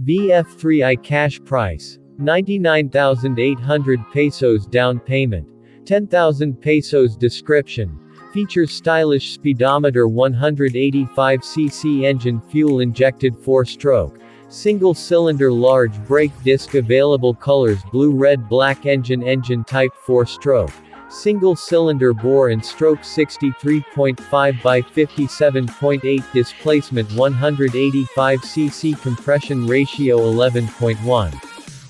VF3i cash price. 99,800 pesos down payment. 10,000 pesos description. Features stylish speedometer 185cc engine fuel injected 4-stroke. Single cylinder large brake disc available colors blue red black engine type 4-stroke. Single cylinder bore and stroke 63.5 by 57.8 displacement 185cc compression ratio 11.1.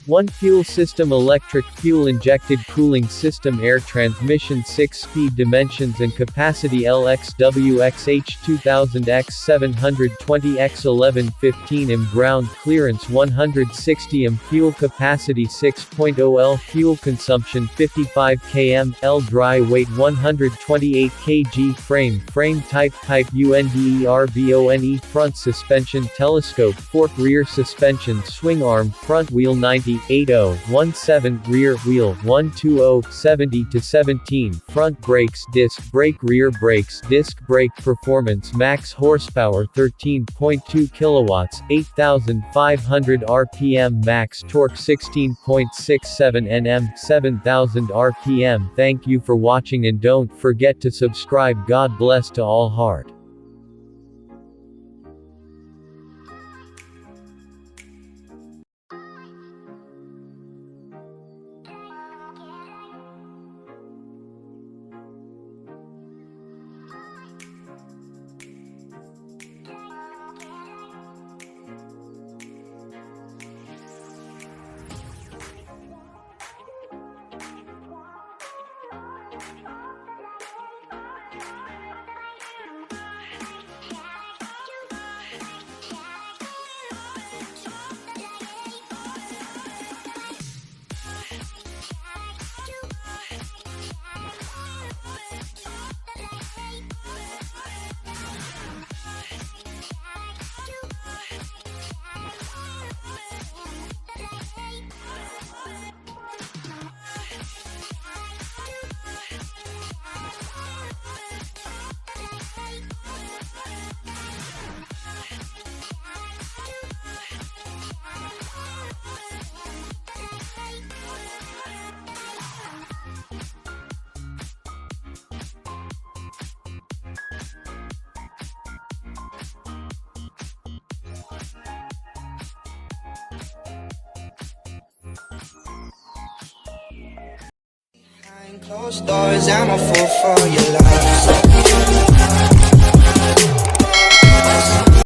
1 fuel system electric fuel injected cooling system air transmission 6-speed dimensions and capacity LXWXH 2000X720X 1115 m ground clearance 160 m fuel capacity 6.0 L fuel consumption 55 km L dry weight 128 kg frame type UNDERBONE front suspension telescope fork rear suspension swing arm front wheel 90 8017 rear wheel 120 70 to 17 front brakes disc brake rear brakes disc brake performance max horsepower 13.2 kilowatts 8,500 rpm max torque 16.67 Nm 7,000 rpm. Thank you for watching and don't forget to subscribe. God bless to all heart. Closed doors, I'm a fool for your love.